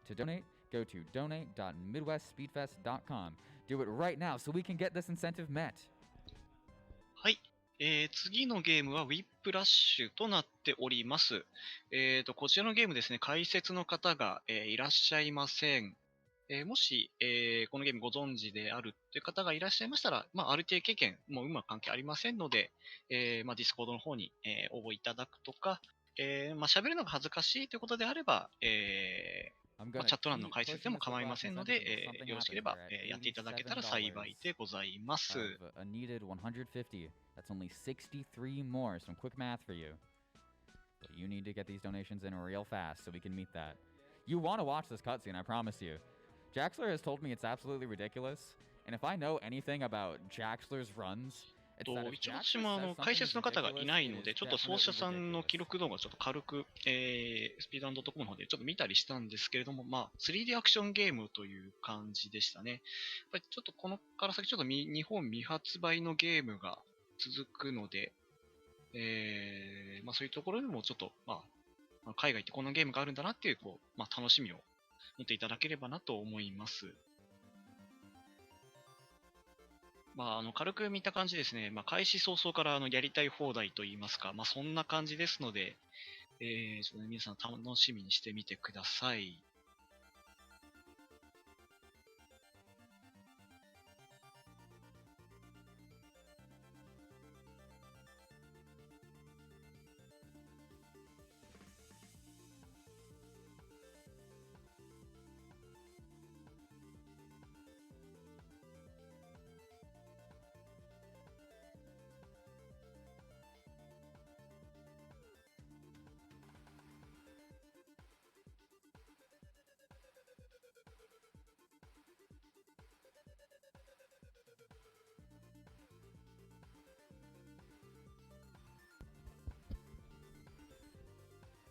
To donate, go to donate.midwestspeedfest.com. Do it right now so we can get this incentive met. はい。次のゲームは Whiplash となっております。こちらのゲームですね、解説の方が、いらっしゃいません。もし、このゲームご存知であるという方がいらっしゃいましたら、ある程度経験、もううまく関係ありませんので、ディスコードの方に、応募いただくとか、喋るのが恥ずかしいということであれば、チャット欄の解説でも構いませんので、よろしければ、やっていただけたら幸いでございます。A needed 150. That's only 63 more. Some quick math for you. But you need to get these donations in real fast so we can meet that. You want to watch this cutscene, I promise you. Jaxler has told me it's absolutely ridiculous. And if I know anything about Jaxler's runs, 一応私も解説の方がいないので、ちょっと奏者さんの記録動画をちょっと軽く、スピード&コムの方でちょっと見たりしたんですけれども、3D アクションゲームという感じでしたね。やっぱりちょっとこのから先ちょっと日本未発売のゲームが続くので、そういうところでもちょっと、海外ってこんなゲームがあるんだなっていう、楽しみを持っていただければなと思います。軽く見た感じですね、開始早々からやりたい放題といいますか、そんな感じですので、ちょっと皆さん楽しみにしてみてください。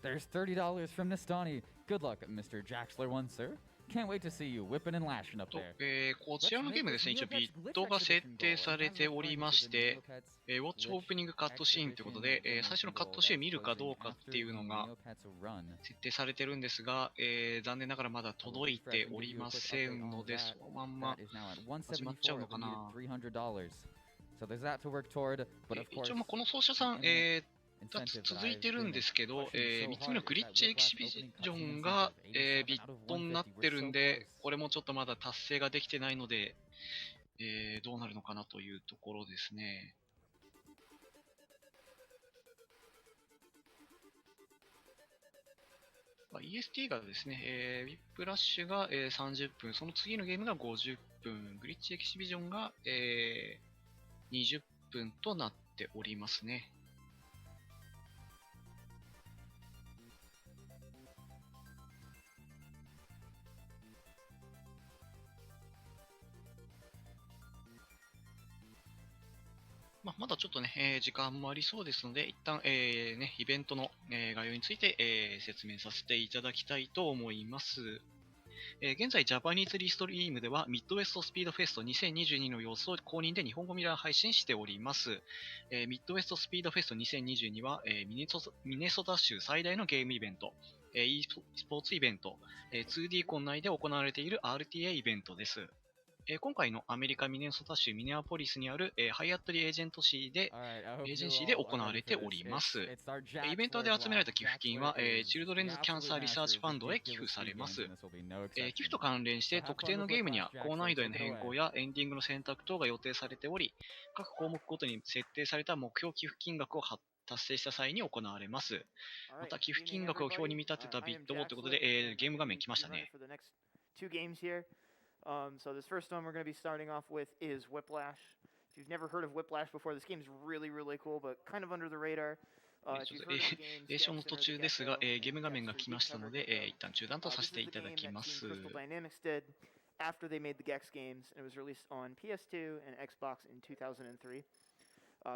There's $30 from Nistani. Good luck, Mr. Jaxler one, sir. Can't wait to see you whipping and lashing up there. こちらのゲームですね、一応ビットが設定されておりまして、ウォッチオープニングカットシーンということで、最初のカットシーンを見るかどうかっていうのが設定されてるんですが、残念ながらまだ届いておりませんので、そのまんま始まっちゃうのかな。一応この奏者さん、続いてるんですけど、3つ目のグリッチエキシビジョンが、ビットになってるんで、これもちょっとまだ達成ができてないので、どうなるのかなというところですね。EST がですね、ウィップラッシュが、30分、その次のゲームが50分、グリッチエキシビジョンが、20分となっておりますね。まだちょっとね、時間もありそうですので、一旦、イベントの、概要について、説明させていただきたいと思います。現在、ジャパニーズリストリームでは、ミッドウェストスピードフェスト2022の様子を公認で日本語ミラー配信しております。ミッドウェストスピードフェスト2022は、ミネソタ州最大のゲームイベント、e スポーツイベント、2D コン内で行われている RTA イベントです。今回のアメリカ・ミネソタ州ミネアポリスにある、ハイアットリーエージェンシーで行われております。イベントで集められた寄付金は、チルドレンズ・キャンサー・リサーチ・ファンドへ寄付されます。寄付と関連して特定のゲームには高難易度への変更やエンディングの選択等が予定されており、各項目ごとに設定された目標寄付金額を達成した際に行われます。また寄付金額を表に見立てたビットをということで、ゲーム画面来ましたね。So this first one we're going to be starting off with is Whiplash. If you've never heard of Whiplash before, this game is really, really cool, but kind of under the radar. 映像の途中ですが、ゲーム画面が来ましたので、一旦中断とさせていただきます。After they made the Gex games, and it was released on PS2 and Xbox in 2003.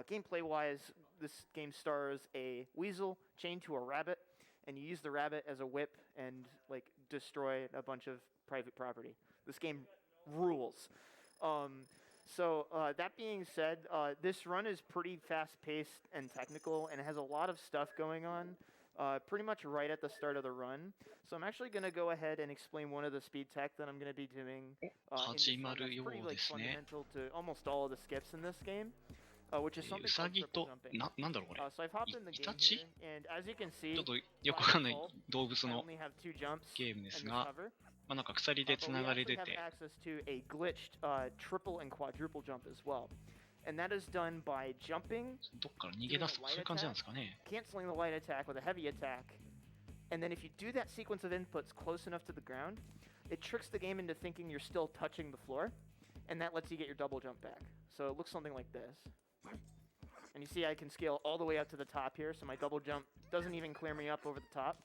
Gameplay-wise, this game stars a weasel chained to a rabbit, and you use the rabbit as a whip and destroy a bunch of private property. This game rules. So that being said, this run is pretty fast-paced and technical, and it has a lot of stuff going on pretty much right at the start of the run. So I'm actually going to go ahead and explain one of the speed tech that I'm going to be doing in this run. That's pretty like fundamental to almost all of the skips in this game, which is something called triple jumping. So I've hopped in the game here, and as you can see, ちょっとよくわかんない by default, 動物 I の only have 2 jumps ゲームで and す the が、 cover. まあなんか鎖で But つ we ながれ actually て have て、 access to a glitched triple and quadruple jump as well. And that is done by jumping, どっから逃げ出すとかそういう感じなんですかね。 canceling the light attack with a heavy attack, and then if you do that sequence of inputs close enough to the ground, it tricks the game into thinking you're still touching the floor, and that lets you get your double jump back. So it looks something like this. And you see I can scale all the way up to the top here, so my double jump doesn't even clear me up over the top.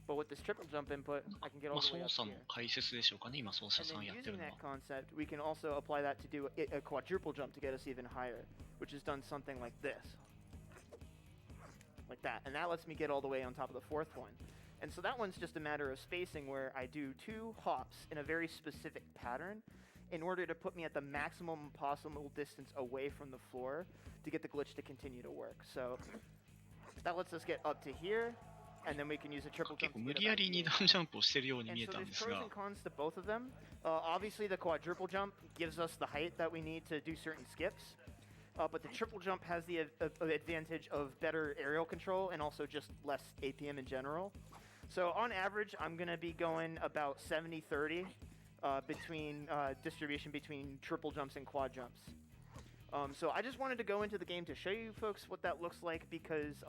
But with this triple jump input, I can get ま all あ the way 操 up 作の here. 解説でしょうかね、今操作 And さ then んやってる using のは。 that concept, we can also apply that to do a quadruple jump to get us even higher, which is done something like this. Like that. And that lets me get all the way on top of the fourth one. And so that one's just a matter of spacing where I do 2 hops in a very specific pattern in order to put me at the maximum possible distance away from the floor to get the glitch to continue to work. So that lets us get up to here, and then we can use a triple 結 jump 構 to 無 get 理や about り here. 2段ジャンプをしてるように And 見え so たん there's です pros が、 and cons to both of them. Obviously, the quadruple jump gives us the height that we need to do certain skips. But the triple jump has the advantage of better aerial control and also just less APM in general. So on average, I'm going to be going about 70-30 between distribution between triple jumps and quad jumps. So I just wanted to go into the game to show you folks what that looks like because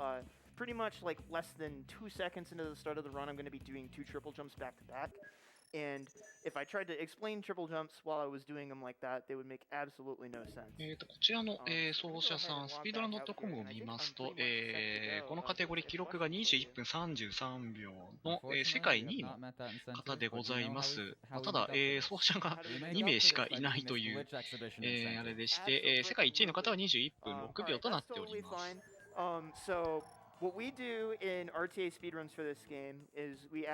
pretty much like less than 2 seconds into the start of the run, I'm going to be doing 2 triple jumps back to back. And if I tried to explain triple jumps while I was doing them like that, they would make absolutely no sense. こちらの、奏者さん、スピードラン .com を見ますと、このカテゴリー記録が21分33秒の、世界2位の方でございます。まあただ、奏者が2名しかいないという、あれでして、世界1位の方は21分6秒となっております。So what we do in RTA speedruns for this game is we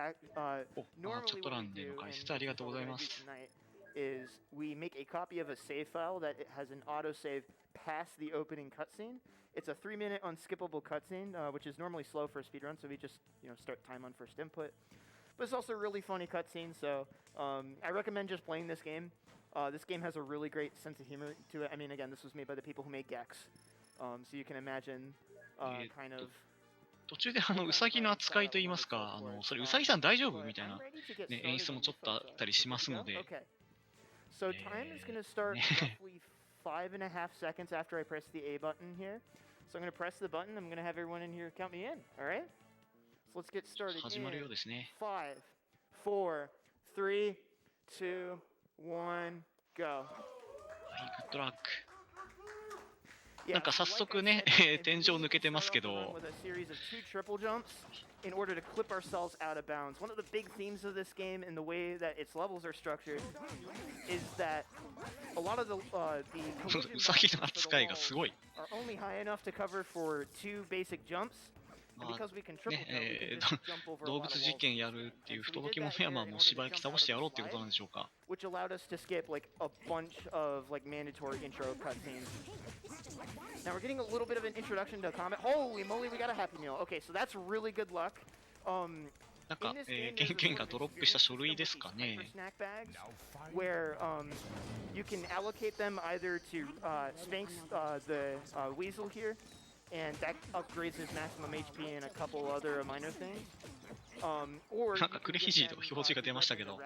normally チャット what 欄 we で do, の and 解 this 説ありが is とうご what ざ we're い gonna ま do す。 tonight, is we make a copy of a save file that has an autosave past the opening cutscene. It's a 3-minute unskippable cutscene, which is normally slow for a speedrun, so we just start time on first input. But it's also a really funny cutscene, so I recommend just playing this game. This game has a really great sense of humor to it. I mean, again, this was made by the people who made Gex, so you can imagine kind of. 途中でウサギの扱いといいますか、それウサギさん大丈夫みたいな、ね、演出もちょっとあったりしますので。So time is going to start roughly 5.5 seconds after I press the A button here. So I'm going to press the button. I'm going to have everyone in here count me in. All right? So let's get started. 始まるようですね。 5, 4, 3, 2, 1, go. はい、グッドラック。なんか早速ね、天井抜けてますけど。In order to clip ourselves out of bounds. One of the big themes of this game and the way that its levels are structured is that a lot of the collision boxes for the walls are only high enough to cover for 2 basic jumps. まあね、動物実験やるっていう不届き者や、まあもうしばらく倒してやろうっていうことなんでしょうか。Which allowed us to skip like a bunch of like mandatory intro cutscenes. Now we're getting a little bit of an introduction to combat. Holy moly, we got a happy meal. Okay, so that's really good luck. なんか、ケンケンがドロップした書類ですかね。Where you can allocate them either to Spanx the weasel here, and that upgrades his maximum HP and a couple other minor things. Or なんかクレイジーと表示が出ましたけど。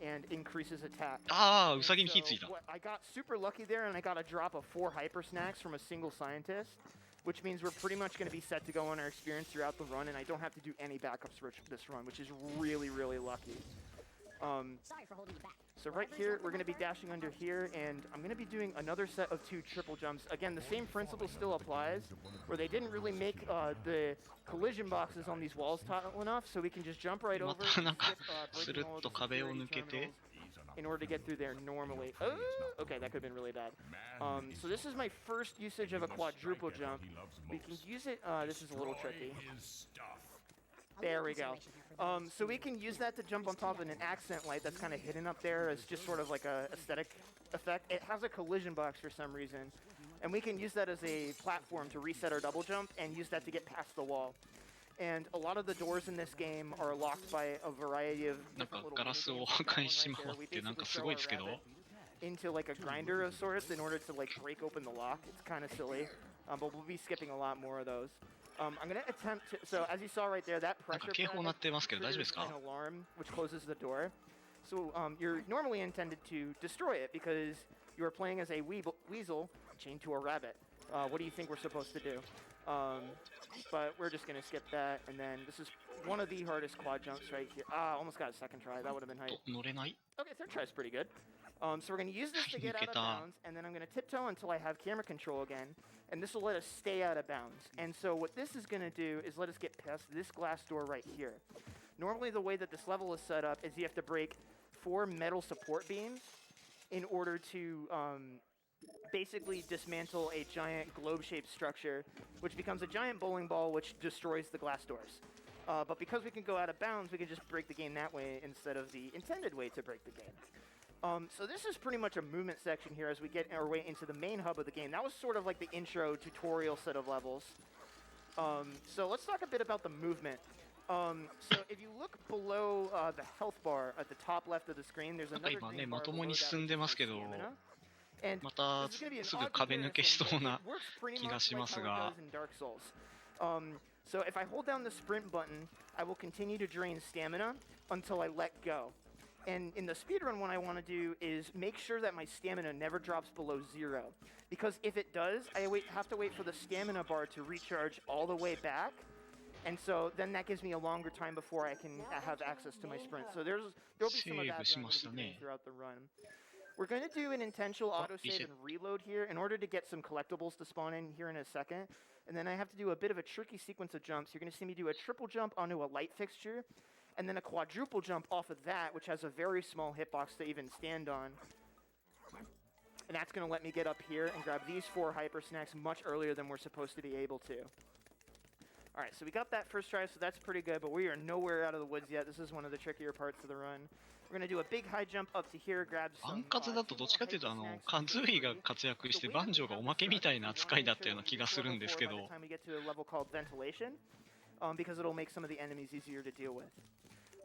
and increases attack. ああ、ウサギに火ついた。I got super lucky there, and I got a drop of 4 hyper snacks from a single scientist, which means we're pretty much going to be set to go on our experience throughout the run, and I don't have to do any backups for this run, which is really, really lucky. So right here, we're going to be dashing under here, and I'm going to be doing another set of 2 triple jumps. Again, the same principle still applies, where they didn't really make the collision boxes on these walls tall enough, so we can just jump right over and skip, breaking all of the security terminals in order to get through there normally. Okay, that could have been really bad. So this is my first usage of a quadruple jump. We can use it, this is a little tricky. There we go. So we can use that to jump on top of an accent light that's kind of hidden up there as just sort of like a aesthetic effect. It has a collision box for some reason, and we can use that as a platform to reset our double jump and use that to get past the wall. And a lot of the doors in this game are locked by a variety of なんか different little ガラス mini を games. 破 Like that 壊 one し right 回 there. っ We てなんか basically す throw ごい a ですけど rabbit into like a grinder of sorts in order to like break open the lock. It's kind of silly, but we'll be skipping a lot more of those. I'm gonna attempt to. So as you saw right there, that なんか pressure 警報鳴 packet ってますけど大丈夫です triggers か an alarm which closes the door. So you're normally intended to destroy it because you are playing as a weasel chained to a rabbit. What do you think we're supposed to do? But we're just gonna skip that, and then this is one of the hardest quad jumps right here. Almost got a second try. That would have been hype. と乗れない Okay, third try's pretty good. So we're gonna use this to get out of bounds, and then I'm gonna tiptoe until I have camera control again, and this will let us stay out of bounds. And so what this is gonna do is let us get past this glass door right here. Normally the way that this level is set up is you have to break 4 metal support beams in order to basically dismantle a giant globe-shaped structure, which becomes a giant bowling ball which destroys the glass doors. But because we can go out of bounds, we can just break the game that way instead of the intended way to break the game. So this is pretty much a movement section here as we get our way into the main hub of the game. That was sort of like the intro tutorial set of levels. So let's talk a bit about the movement. So if you look below the health bar at the top left of the screen, there's なんか another 今ね green ま bar とも below に that 進ん which で is ます for けど stamina. And また this is gonna be an すぐ odd 壁抜けし comparison, そう but な it works pretty 気が much し like ます how が it does in Dark Souls. So if I hold down the sprint button, I will continue to drain stamina until I let go. And in the speedrun, what I want to do is make sure that my stamina never drops below 0. Because if it does, I have to wait for the stamina bar to recharge all the way back. And so then that gives me a longer time before I can have access to my sprint. So there'll be some of that that I'm going to be doing throughout the run. We're going to do an intentional autosave and reload here in order to get some collectibles to spawn in here in a second. And then I have to do a bit of a tricky sequence of jumps. You're going to see me do a triple jump onto a light fixture, and then a quadruple jump off of that, which has a very small hitbox to even stand on. And that's going to let me get up here and grab these 4 hyper snacks much earlier than we're supposed to be able to. All right, so we got that first try, so that's pretty good, but we are nowhere out of the woods yet. This is one of the trickier parts of the run. We're going to do a big high jump up to here, grab バ some ンカツだとどっちかというとカズーイが活躍してバンジョーがおまけみたいな扱いだったような気がするんですけど because it'll make some of the enemies easier to deal with.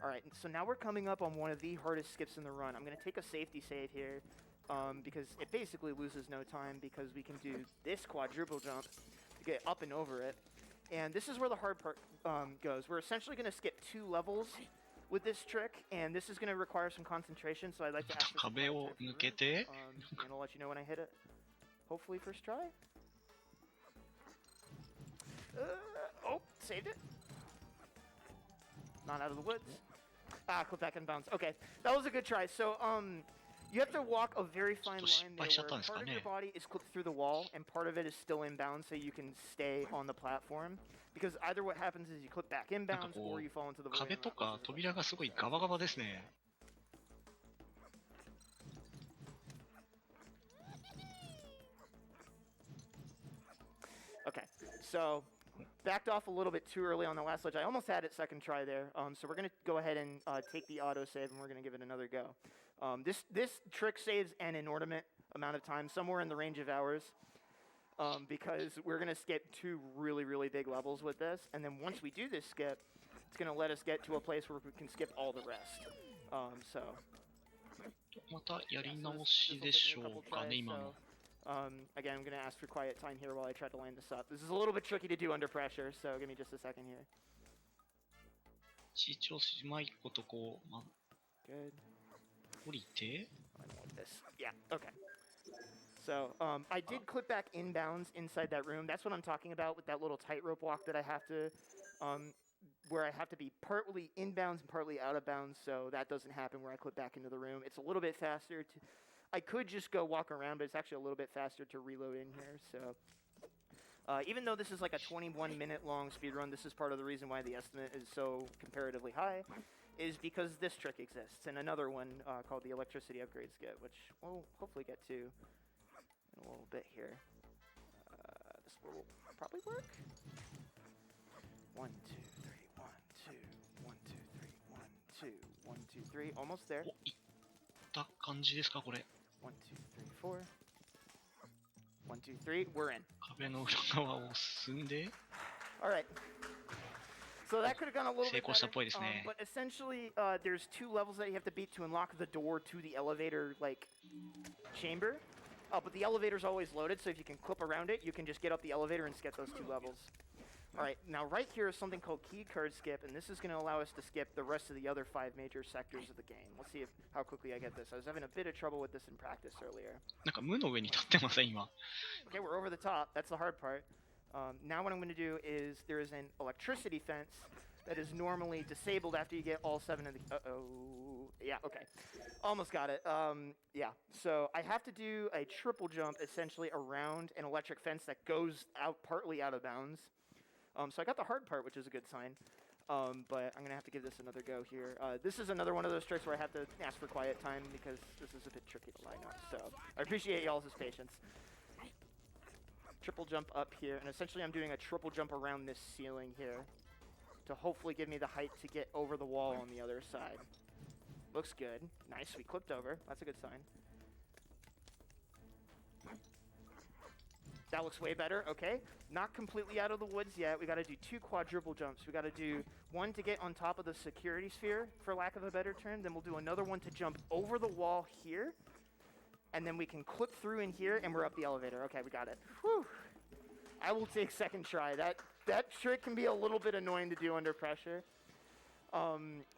All right, so now we're coming up on one of the hardest skips in the run. I'm going to take a safety save here because it basically loses no time because we can do this quadruple jump to get up and over it. And this is where the hard part goes. We're essentially going to skip 2 levels with this trick, and this is going to require some concentration, so I'd like to ask for some 壁を time 抜けて and I'll let you know when I hit it. Hopefully first try. Oh, saved it. Not out of the woods. Clip back in bounds. Okay, that was a good try. So, you have to walk a very fine line there where part of your body is clipped through the wall and part of it is still inbound so you can stay on the platform. Because either what happens is you clip back inbounds or you fall into the void. 壁とか扉がすごいガバガバですね Okay, so backed off a little bit too early on the last ledge. I almost had it second try there. So we're going to go ahead and take the auto save and we're going to give it another go. This trick saves an inordinate amount of time, somewhere in the range of hours, because we're going to skip 2 really, really big levels with this. And then once we do this skip, it's going to let us get to a place where we can skip all the rest. So またやり直しでしょうかね今の again, I'm going to ask for quiet time here while I try to line this up. This is a little bit tricky to do under pressure, so give me just a second here. 一応うまいことこう、Good. 降りて I want this. Yeah, okay. So, I did clip back inbounds inside that room. That's what I'm talking about with that little tightrope walk that I have to, where I have to be partly inbounds and partly out of bounds, so that doesn't happen where I clip back into the room. It's a little bit faster to... I could just go walk around, but it's actually a little bit faster to reload in here, so... even though this is like a 21-minute long speedrun, this is part of the reason why the estimate is so comparatively high, is because this trick exists, and another one called the electricity upgrade skip, which we'll hopefully get to in a little bit here. This will probably work. 1, 2, 3, 1, 2, 1, 2, 3, 1, 2, 1, 2, 3, almost there. おいった感じですかこれ 1, 2, 3, 4. 1, 2, 3, we're in. 壁の裏側を進んで All right. So that could have gone a little 成 bit 功したっ better. ぽいですね。 But essentially, there's 2 levels that you have to beat to unlock the door to the elevator, like, chamber. But the elevator's always loaded, so if you can clip around it, you can just get up the elevator and skip those 2 levels. Alright, now right here is something called key card skip, and this is going to allow us to skip the rest of the other 5 major sectors of the game. Let's see how quickly I get this. I was having a bit of trouble with this in practice earlier. なんか無の上に立ってません今。 Okay, we're over the top. That's the hard part. Now what I'm going to do is there is an electricity fence that is normally disabled after you get all 7 of the... Uh-oh. Yeah, okay. Almost got it. Yeah, so I have to do a triple jump essentially around an electric fence that goes out partly out of bounds. So I got the hard part, which is a good sign. But I'm going to have to give this another go here. This is another one of those tricks where I have to ask for quiet time because this is a bit tricky to line up. So I appreciate y'all's patience. Triple jump up here, and essentially I'm doing a triple jump around this ceiling here to hopefully give me the height to get over the wall on the other side. Looks good. Nice, we clipped over. That's a good sign. That looks way better. Okay, not completely out of the woods yet. We got to do 2 quadruple jumps. We got to do 1 to get on top of the security sphere, for lack of a better term. Then we'll do another 1 to jump over the wall here. And then we can clip through in here, and we're up the elevator. Okay, we got it. Whew. I will take second try. That trick can be a little bit annoying to do under pressure.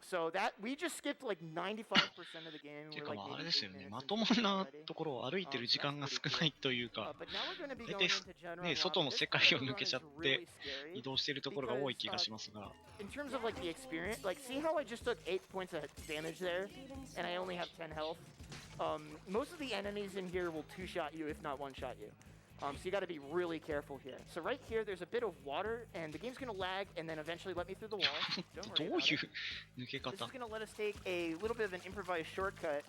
So that we just skipped like 95% of the game. ていう We're か like まああれ maybe ですよ 8 minutes ね。ま into とも the game な already. ところを歩いてる時間が That's 少 pretty ない cool. というか、 But now we're going to be 大 going 体 into general ね、 lobby. 外の This 世界 part を of the 抜け run ちゃ is って really scary. 移動してるところが多い気がしますが、 In terms of like the experience, like see how I just took 8 points of damage there, and I only have 10 health. Most of the enemies in here will 2-shot you, if not 1-shot you. So you got to be really careful here. So right here, there's a bit of water, and the game's gonna lag, and then eventually let me through the wall. Don't ど worry う about い it. う抜け This 方 is gonna let us take a little bit of an improvised shortcut.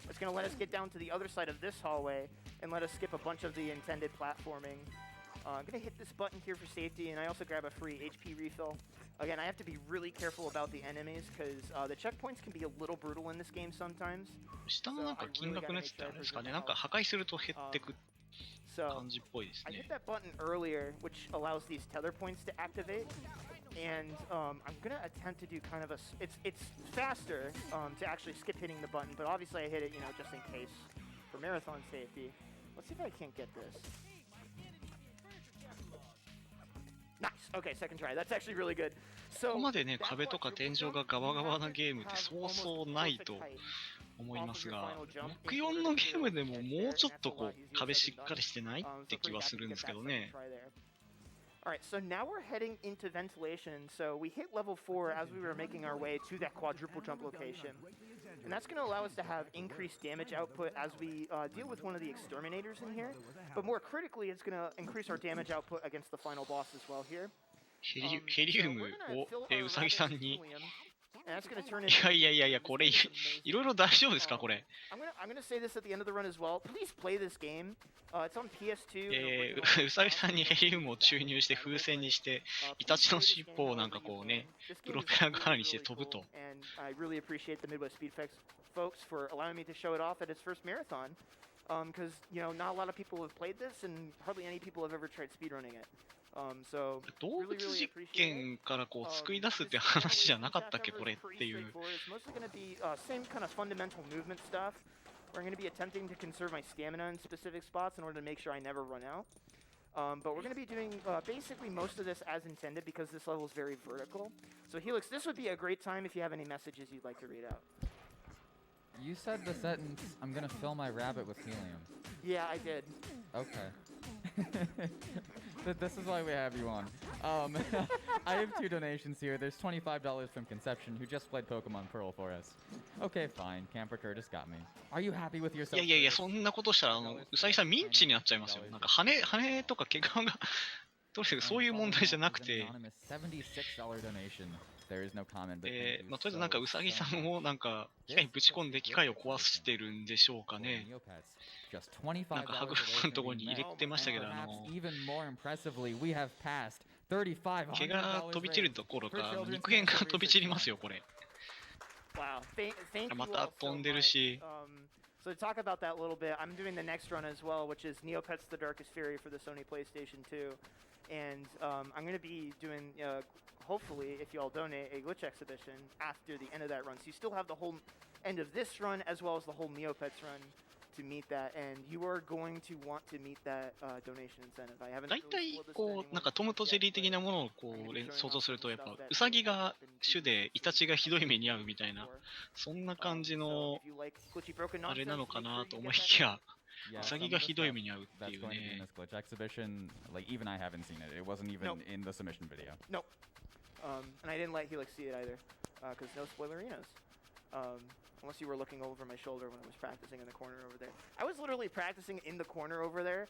It's gonna let us get down to the other side of this hallway and let us skip a bunch of the intended platforming. I'm gonna hit this button here for safety, and I also grab a free HP refill. Again, I have to be really careful about the enemies because the checkpoints can be a little brutal in this game sometimes. 下のなんか金額のやつってあれですかね、なんか破壊すると減ってく So 感じっぽいです I ね hit。that button earlier, which allows these tether points to activate. And I'm gonna attempt to do kind of a. It's faster to actually skip hitting the button, but obviously I hit it, you know, just in case for marathon safety. Let's see if I can't get this. Nice. Okay, second try. That's actually really good. こ So こまでね、 that 壁とか quadruple 天井 jump, がガバガ you バ have な to ゲームって have そう almost そうない perfect と height 思い off ま of す your が、 final jump 64 in の order ゲーム to でも get も there, うちょ and っと that's a こ lot う easier 壁 said し than っかり done. してないっ So て気 pretty は happy す to るん get ですけ that ど second ね。 try there. Alright, so now we're heading into ventilation. So we hit level 4 as we were making our way to that quadruple jump location. And that's going to allow us to have increased damage output as we deal with one of the exterminators in here. But more critically, it's going to increase our damage output against the final boss as well here. ヘリウムをうさぎさんに、 And that's going to turn い into やいやいやいや、これいろいろ大丈夫ですかこれ。 I'm gonna say this at the end of the run as well. Please play this game. It's on PS2. うさぎさんにヘリウムを注入して風船にして、イタチの尻尾をなんかこうね、プロペラ代わりにして飛ぶと。 And I really appreciate the Midwest Speedfest folks for allowing me to show it off at its first marathon. Because you know, not a lot of people have played this, and hardly any people have ever tried speedrunning it. So 動物実験からこう作り出すって話じゃなかったっけこれっていう。 It's mostly going to be same kind of fundamental movement stuff. We're going to be attempting to conserve my stamina in specific spots in order to make sure I never run out. But we're going to be doing basically most of this as intended because this level is very vertical. So Helix, this would be a great time if you have any messages you'd like to read out. You said the sentence, I'm gonna fill my rabbit with helium. Yeah, I did. Okay. This is why we have you on. I have 2 donations here. There's $25 from Conception, who just played Pokemon Pearl for us. Okay, fine. Camper Curtis got me. Are you happy with い yourself? やいやいや、そんなことしたらうさぎさんミンチになっちゃいますよ。なんか羽とか毛皮がとにかくそういう問題じゃなくて、 $76 donation. There is no comment, but thank you まあとりあえずなんかうさぎさんをなんか機械にぶち込んで機械を壊してるんでしょうかね。 Just $25 なんか歯車のところに入れてましたけど、 even more impressively, we have passed $3,500. 毛が飛び散るどころか肉片が飛び散りますよこれ。 Wow. Thank you ま all た so 飛んでる much. し。 So to talk about that a little bit, I'm doing the next run as well, which is Neopets: The Darkest Fury for the Sony PlayStation 2. and I'm going to be doing, hopefully, if you all donate, a glitch exhibition after the end of that run. So you still have the whole end of this run as well as the whole Neopets run to meet that, and you are going to want to meet that donation incentive. I haven't 大 really 体 spoiled this to こ anyone うなんかトムとジェリー yet, 的なものを but こ I'm う gonna be 想 showing 像 off する some とやっぱ stuff that ウサギ I've が been 主で using イタチがひどい for 目に遭うみたいな before. そんな感じ So の if you like glitchy broken あれな nonsense, のか make な sure と you 思 get い that きや Yeah, ウサ some ギ of が the ひどい stuff 目に遭うって that's いう going to be in ね this glitch exhibition, like even I haven't seen it. It wasn't even Nope. in the submission video. Nope. And I didn't let Helix see it either, because no spoilerinos. Unless you were looking over my shoulder when I was practicing in the corner over there. I was literally practicing in the corner over there.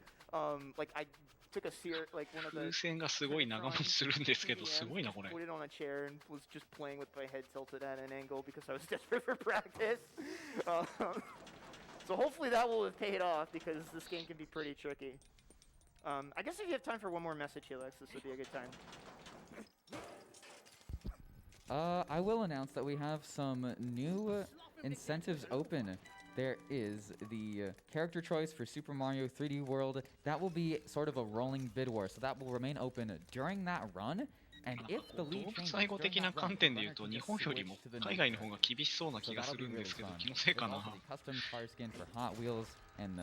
Like I took a like one of 風 the 船がすごい長持ちするんですけどす PDM, ごいなこれ put it on a chair and was just playing with my head tilted at an angle because I was desperate for practice. So hopefully that will have paid off because this game can be pretty tricky. I guess if you have time for one more message, Helix, this would be a good time. I will announce that we have some new incentives open. There is the character choice for Super Mario 3D World. That will be sort of a rolling bid war, so that will remain open during that run. And なんか if こ the う lead 動 changes 物愛護 during 的な that run, 観 the 点で言う runner と can 日 just 本よりも switch to the 海 new 外の gear. 方が厳しそうな So 気が that'll す be るんで really すけど fun. 気のせい There's かな also the custom car skin for Hot Wheels, and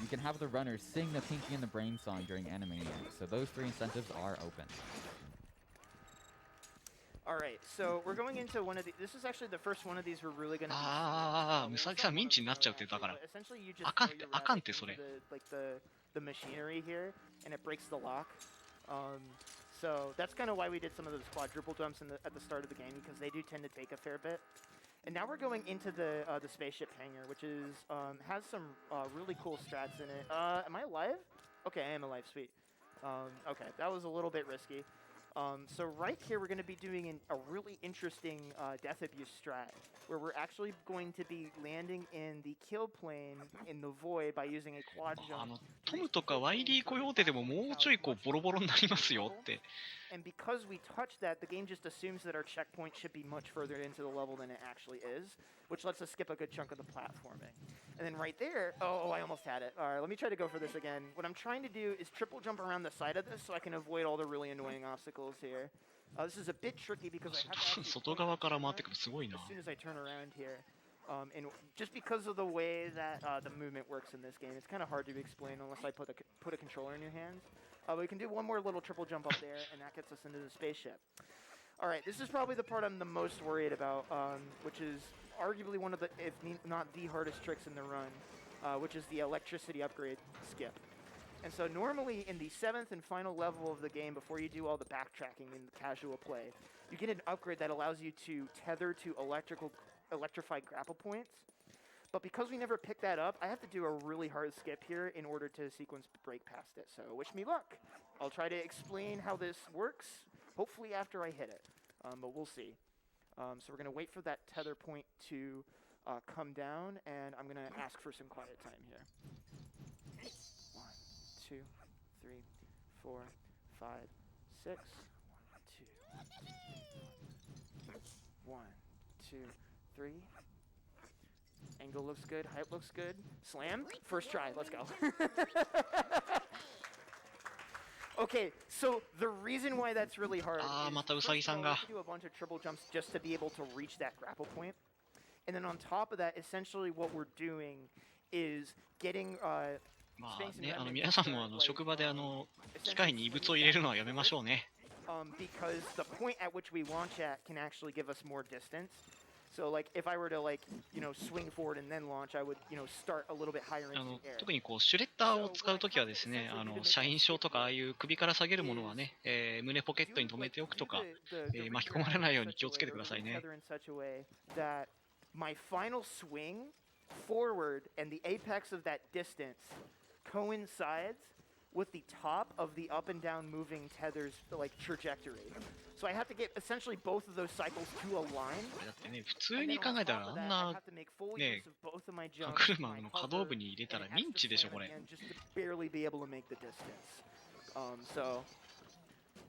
you can have the runners sing the Pinky and the Brain song during Animaniacs. So those three incentives are open. All right, so we're going into one of the. This is actually the first one of these we're really going to. ああ、ムサギさんミンチになっちゃうってだから。あかんって、あかんってそれ。Like the machinery here, and it breaks the lock. So that's kind of why we did some of those quadruple jumps at the start of the game because they do tend to take a fair bit. And now we're going into the Spaceship Hanger, which is has some really cool strats in it. Am I alive? Okay, I am alive. Sweet. Okay, that was a little bit risky. So right here, we're going to be doing a really interesting death abuse strat, where we're actually going to be landing in the kill plane in the void by using a quad jump. トムとかワイリーコヨーテでももうちょいこうボロボロになりますよって。And because we touched that, the game just assumes that our checkpoint should be much further into the level than it actually is, which lets us skip a good chunk of the platforming. And then right there, oh, I almost had it. All right, let me try to go for this again. What I'm trying to do is triple jump around the side of this so I can avoid all the really annoying obstacles here. This is a bit tricky because I have to 外側から回ってくるすごいな。 as soon as I turn around here. And just because of the way that the movement works in this game, it's kind of hard to explain unless I put a controller in your hands. We can do one more little triple jump up there, and that gets us into the spaceship. All right, this is probably the part I'm the most worried about, which is arguably one of the, if not the hardest tricks in the run, which is the electricity upgrade skip. And so normally in the 7th and final level of the game, before you do all the backtracking in casual play, you get an upgrade that allows you to tether to electrified grapple points. But because we never picked that up, I have to do a really hard skip here in order to sequence break past it. So wish me luck. I'll try to explain how this works, hopefully after I hit it. But we'll see. So we're going to wait for that tether point to come down, and I'm going to ask for some quiet time here. 1, 2, 3, 4, 5, 6. 1, 2, 3. Angle looks good. Height looks good. Slam. First try. Let's go. Okay, so the reason why that's really hard is first of all, we have to do a bunch of triple jumps just to be able to reach that grapple point. And then on top of that, essentially what we're doing is getting まあね、皆さんも職場で機械に異物を入れるのはやめましょうね。Because the point at which we launch at can actually give us more distance. So like if I were to swing forward and then launch, I would start a little bit higher into the air. 特にこうシュレッダーを使うときはですね、社員証とかああいう首から下げるものはね、胸ポケットに留めておくとか、巻き込まれないように気をつけてくださいね。My final swing forward and the apex of that distance coincides with the top of the up and down moving tether's trajectory. So I have to get essentially both of those cycles to align. だってね、普通に考えたらあんなね、歯車の可動部に入れたらミンチでしょこれ。So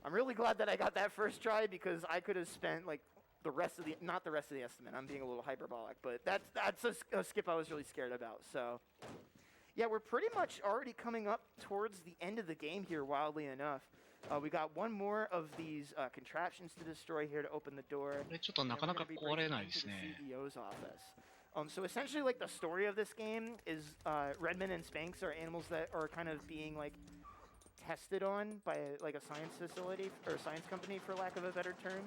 I'm really glad that I got that first try because I could have spent the rest of the, not the rest of the estimate, I'm being a little hyperbolic, but that's a skip I was really scared about. So Yeah, we're pretty much already coming up towards the end of the game here, wildly enough. We got one more of these contraptions to destroy here to open the door. これちょっとなかなか壊れないですね。 CEO's office. So essentially, like the story of this game is Redmond and Spanx are animals that are kind of being like tested on by like a science facility or a science company, for lack of a better term.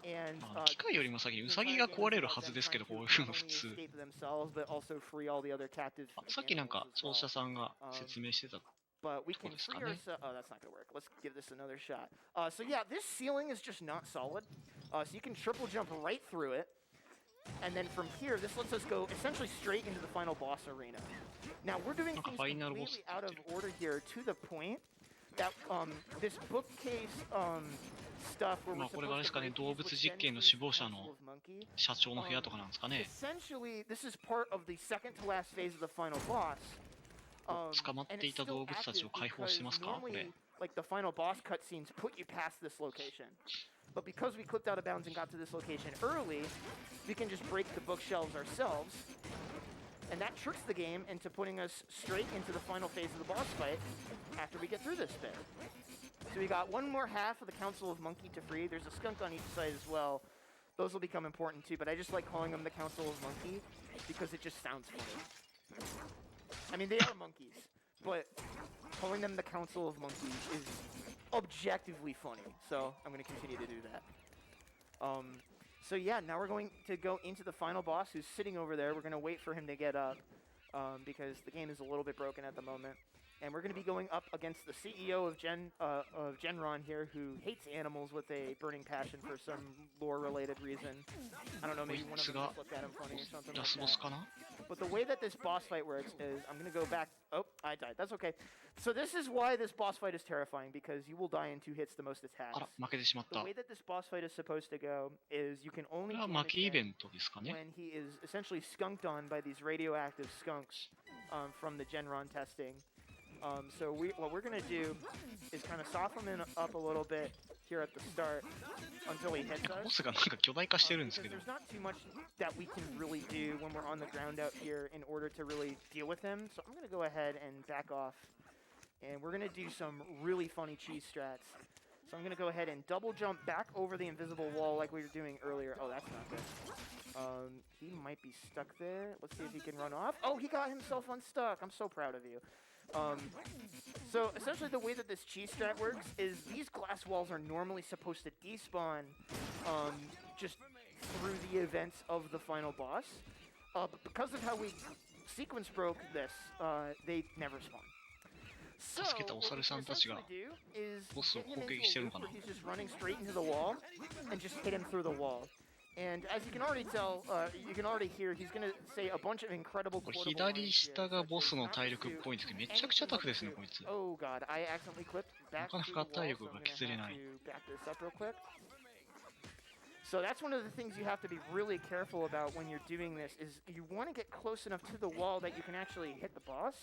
And 機械よりも先にウサギが壊れるはずですけど、こういうの普通。 さっきなんか奏者さんが説明してた。 But we can free ourselves. Oh, that's not going to work. Let's give this another shot. So yeah, this ceiling is just not solid. So you can triple jump right through it. And then from here, this lets us go essentially straight into the final boss arena. Now, we're doing things completely out of order here to the point that this bookcase stuff where we're supposed to これがあれですかね、動物実験の首謀者の社長の部屋とかなんですかね。 Essentially, this is part of the second to last phase of the final boss. 捕まっていた動物たちを解放してますかこれ。 Like the final boss cutscenes put you past this location. But because we clipped out of bounds and got to this location early, we can just break the bookshelves ourselves. And that tricks the game into putting us straight into the final phase of the boss fight after we get through this bit. So we got one more half of the Council of Monkey to free. There's a skunk on each side as well. Those will become important too, but I just like calling them the Council of Monkey because it just sounds funny. I mean, they are monkeys, but calling them the Council of Monkeys is objectively funny, so I'm going to continue to do that. So yeah, now we're going to go into the final boss who's sitting over there. We're going to wait for him to get up because the game is a little bit broken at the moment. And we're going to be going up against the CEO of Genron here, who hates animals with a burning passion for some lore-related reason. I don't know, maybe one of them just looked at him funny or something like that. But the way that this boss fight works is, I'm going to go back. Oh, I died. That's okay. So this is why this boss fight is terrifying, because you will die in 2 hits the most attacks. あら、負けてしまった。 The way that this boss fight is supposed to go is you can only これは負けイベントですかね。 when he is essentially skunked on by these radioactive skunks from the Genron testing. So what we're going to do is kind of soften him up a little bit here at the start until he hits us. ボスがなんか巨大化してるんですけど。 There's not too much that we can really do when we're on the ground out here in order to really deal with him. So I'm going to go ahead and back off. And we're going to do some really funny cheese strats. So I'm going to go ahead and double jump back over the invisible wall like we were doing earlier. Oh, that's not good. He might be stuck there. Let's see if he can run off. Oh, he got himself unstuck. I'm so proud of you. So essentially the way that this cheese strat works is these glass walls are normally supposed to despawn just through the events of the final boss. But because of how we sequence broke this, they never spawn. So what we're essentially do is hit him into a loop where he's just running straight into the wall and just hit him through the wall. And as you can already tell, you can already hear, he's going to say a bunch of incredible これ左下がボスの体力っぽいんですけど、めちゃくちゃタフですね、こいつ。 Oh god, I accidentally clipped back なかなか体力が削れない。 back this up real quick. So that's one of the things you have to be really careful about when you're doing this is you want to get close enough to the wall that you can actually hit the boss.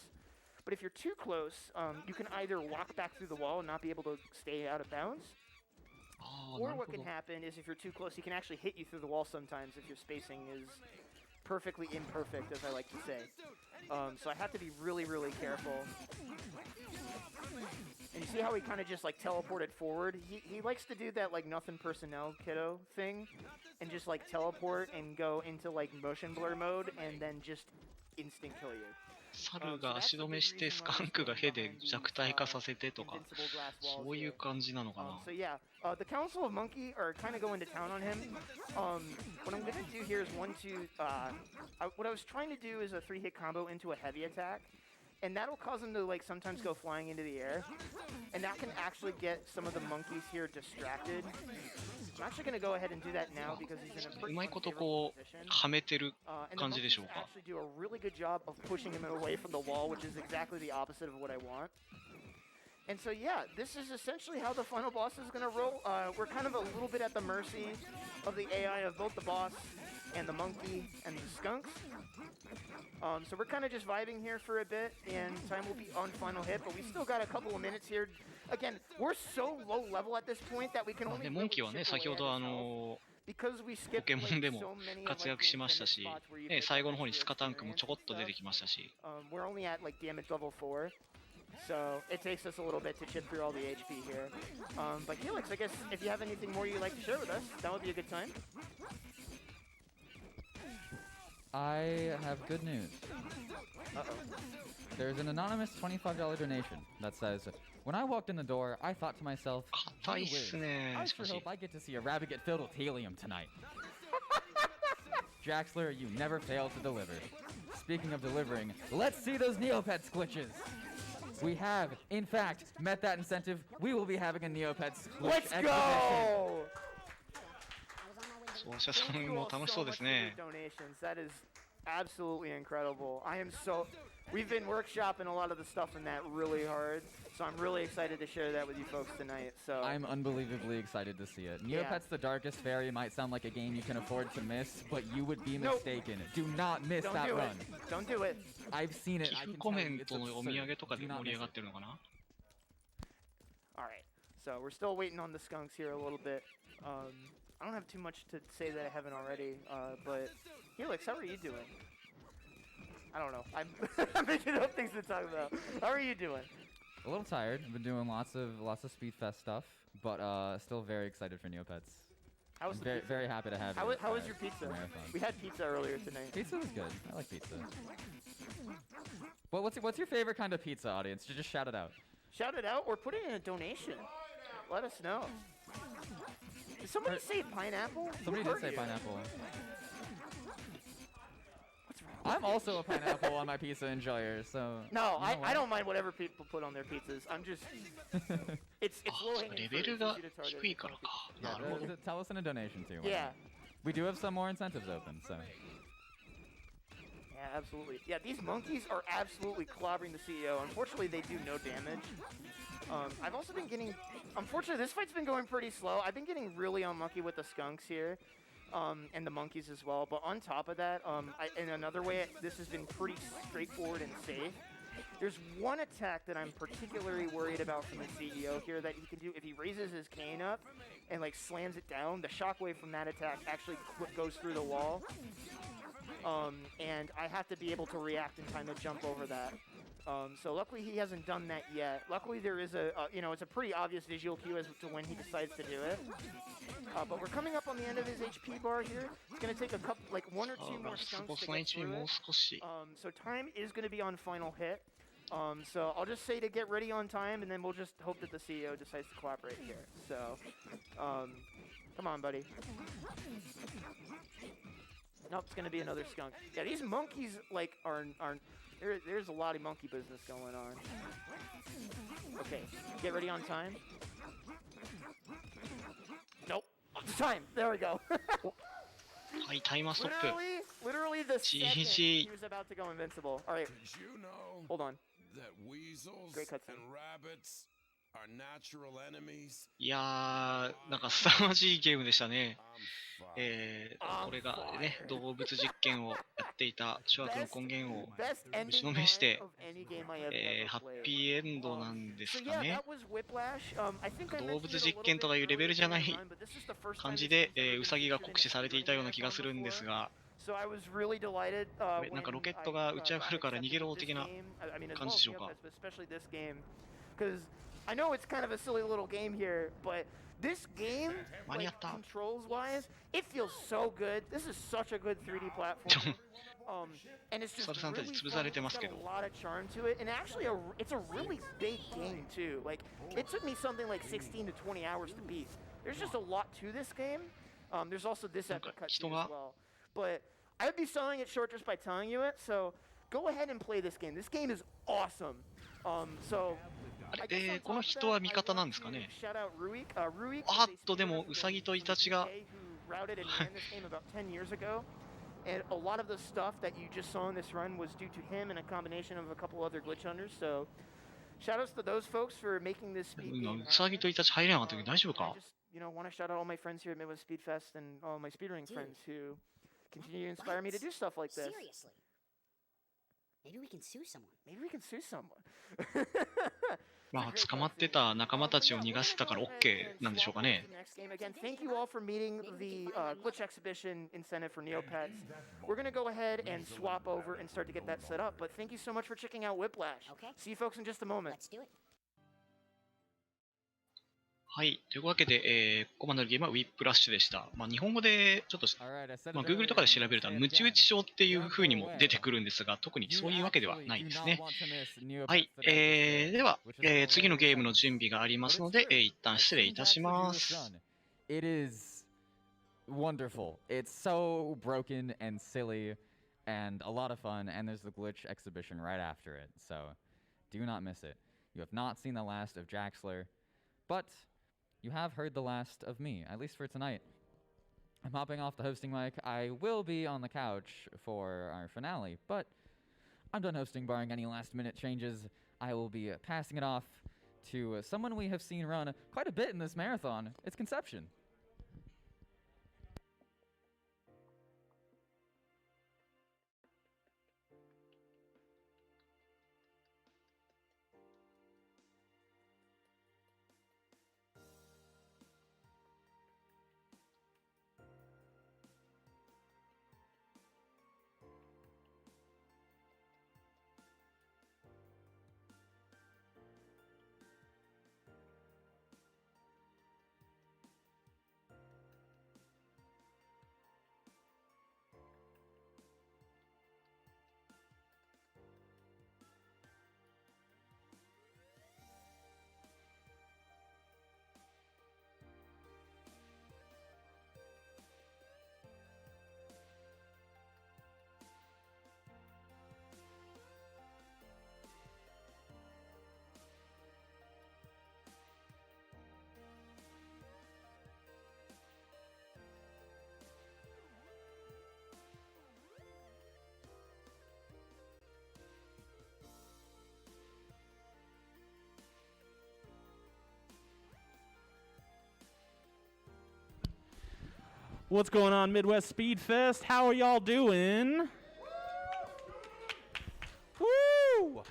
But if you're too close, you can either walk back through the wall and not be able to stay out of bounds. Or what can happen is if you're too close, he can actually hit you through the wall sometimes if your spacing is perfectly imperfect, as I like to say. So I have to be really, really careful. And you see how he kind of just like teleported forward? He likes to do that like nothing personnel kiddo thing and just like teleport and go into like motion blur mode and then just instant kill you. 猿が足止めしてスカンクがヘで弱体化させてとかそういう感じなのかな。 So yeah, the Council of Monkey are kind of going to town on him. What I'm going to do here is what I was trying to do is a 3-hit combo into a heavy attack. And that'll cause him to like sometimes go flying into the air. And that can actually get some of the monkeys here distracted. I'm actually going to go ahead and do that now because he's in a pretty unfavorable position. はめてる感じでしょうか。 Actually do a really good job of pushing him away from the wall, which is exactly the opposite of what I want. And so yeah, this is essentially how the final boss is going to roll. We're kind of a little bit at the mercy of the AI of both the boss and the monkey and the skunks. So we're kind of just vibing here for a bit, and time will be on final hit, but we still got a couple of minutes here. Again, we're so low level at this point that we can only モンキーはね、先ほど because we ポ skipped ケモ like ンでも so many of 活 like 躍しました independent し、 spots where you ね、 get 最後の like 方にス extra カタンクも experience ちょこっ and と出 stuff, てきましたし、 we're only at like damage level 4, so it takes us a little bit to chip through all the HP here. But Helix, I guess if you have anything more you'd like to share with us, that would be a good time. I have good news. Uh-oh. There's an anonymous $25 donation that says, when I walked in the door, I thought to myself, 硬い "Gee っす whiz, ね I しか sure し。 hope I get to see a rabbit get filled with helium tonight." Jaxler, you never fail to deliver. Speaking of delivering, let's see those Neopets glitches. We have, in fact, met that incentive. We will be having a Neopets glitch Let's exhibition. go! 奏者さ Thank ん you も all 楽し so そうで much す for your ね。 donations. That is absolutely incredible. I am so... We've been workshopping a lot of the stuff in that really hard, so I'm really excited to share that with you folks tonight. So I'm unbelievably excited to see it. Yeah. Neopets the Darkest Fairy might sound like a game you can afford to miss, but you would be Nope. mistaken. Do not miss don't that do run. it. Don't do it. I've seen it. 寄 I 付 can コ tell メ you ン it's トのお土 absurd. 産とかで Do not 盛り miss 上がっ it. てるのかな。 All right. So we're still waiting on the skunks here a little bit. I don't have too much to say that I haven't already, but Helix, how are you doing? I don't know. I'm I'm making up things to talk about. How are you doing? A little tired. I've been doing lots of Speedfest stuff, but still very excited for Neopets. How was I'm the very pizza? very happy to have How you. was, how was at your pizza? the marathon. We had pizza earlier tonight. Pizza was good. I like pizza. Well, what's your favorite kind of pizza, audience? Just shout it out. Shout it out or put it in a donation. Let us know. Did somebody say pineapple? Who Somebody did heard say you? pineapple. What's wrong? I'm also a pineapple on my pizza enjoyer, so. No, you know I what? don't mind whatever people put on their pizzas. I'm just it's あ、 low そう hanging レ fruit. ベ It's ルが easy to target. 低いからか。 Yeah, なるほど。 tell us in a donation too. why Yeah. not? We do have some more incentives open, so. Yeah, absolutely. Yeah, these monkeys are absolutely clobbering the CEO. Unfortunately, they do no damage. I've also been getting... Unfortunately, this fight's been going pretty slow. I've been getting really unlucky with the skunks here, and the monkeys as well. But on top of that, in another way, this has been pretty straightforward and safe. There's one attack that I'm particularly worried about from the CEO here that he can do if he raises his cane up and like slams it down. The shockwave from that attack actually goes through the wall. And I have to be able to react in time to jump over that. So luckily he hasn't done that yet. Luckily there is it's a pretty obvious visual cue as to when he decides to do it. But we're coming up on the end of his HP bar here. It's going to take a couple, like one or あ two ラ more ス skunks ボ to スの get HP through もう it. 少し。 So time is going to be on final hit. So I'll just say to get ready on time, and then we'll just hope that the CEO decides to cooperate here. So, come on, buddy. Nope, it's gonna be another skunk. Yeah, these monkeys like are there's a lot of monkey business going on. Okay, get ready on time. Nope, time. There we go. はい、タイマーストップ。 literally the second GG. he was about to go invincible. All right, Did you know hold on. that weasels Great cutscene. and rabbits are natural enemies? いやー、なんか凄まじいゲームでしたね。 I'm fine. これがね、動物実験をやっていた諸悪の根源を Best 打ち ending のめし line て、 of any game I have ever ハッ played. ピーエンドなんで So す yeah, かね that。was Whiplash. I think I 動 mentioned 物 it a 実 little 験とかいうレベルじゃない bit earlier in the run, but this is the first time 感 this じで game's ever ウサギが been 酷使されていたような気がするんですが、 So I was really delighted なんか when ロケッ I トが打ち上がるから got 逃げろ accepted 的 to な this game. I mean, as 感 well じ as でしょうか。 Neopets, but especially this game, because I know it's kind of a silly little game here, but this game, 間に合 like った。 controls-wise, it feels so good. This is such a good 3D platform. And it's just サルさんたち really 潰され fun. てま It's す got け a ど。 lot of charm to it, and actually, it's a really big game too. Like, it took me something like 16 to 20 hours to beat. There's just a lot to this game. There's also this なんか epic 人 cutscene が as well. But I would be selling it short just by telling you it. So go ahead and play this game. This game is awesome. So. あれ、この人は味方なんですかね。 Shout out Ruik. Ruik あ is っ a と、で speedrunner も from ウサギとイ the タチが UK who routed and ran this game about 10 years ago. And a lot of the stuff that you just saw in this run was due to him and a combination of a couple other glitch hunters. So shout outs to those folks for making this speed 今 game ウサギ happen. とイタチ入れなかったけど大丈夫 I か just, want to shout out all my friends here at Midwest Speedfest and all my speedrunning friends who continue to inspire me to do stuff like this. Seriously. Maybe we can sue someone. Maybe we can sue someone. まあ、捕まってた仲間たちを逃がせたから OK なんでしょうかね。 Next game again. Thank you all for meeting the glitch exhibition incentive for Neopets. We're gonna go ahead and swap over and start to get that set up. But thank you so much for checking out Whiplash. Okay. See you folks in just a moment. Let's do it. はい。というわけで、ここまでのゲームは Whiplash でした。まあ、日本語でちょっと、まあ、Google とかで調べると、ムチ打ち症っていう風にも出てくるんですが、特にそういうわけではないですね。はい。では、次のゲームの準備がありますので、一旦失礼いたします。It is wonderful. It's so broken and silly and a lot of fun, and there's the glitch exhibition right after it. So do not miss it. You have not seen the last of Jaxler, but you have heard the last of me, at least for tonight. I'm hopping off the hosting mic. I will be on the couch for our finale, but I'm done hosting barring any last-minute changes. I will be passing it off to someone we have seen run quite a bit in this marathon. It's Conception. What's going on, Midwest Speedfest? How are y'all doing? Woo!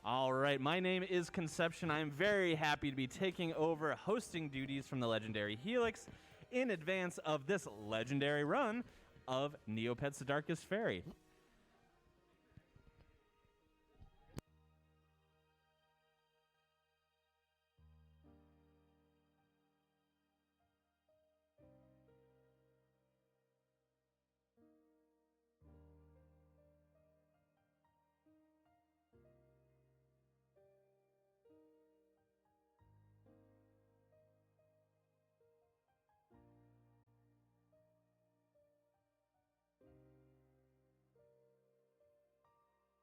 All right, my name is Conception. I am very happy to be taking over hosting duties from the legendary Helix in advance of this legendary run of Neopets: The Darkest Fairy.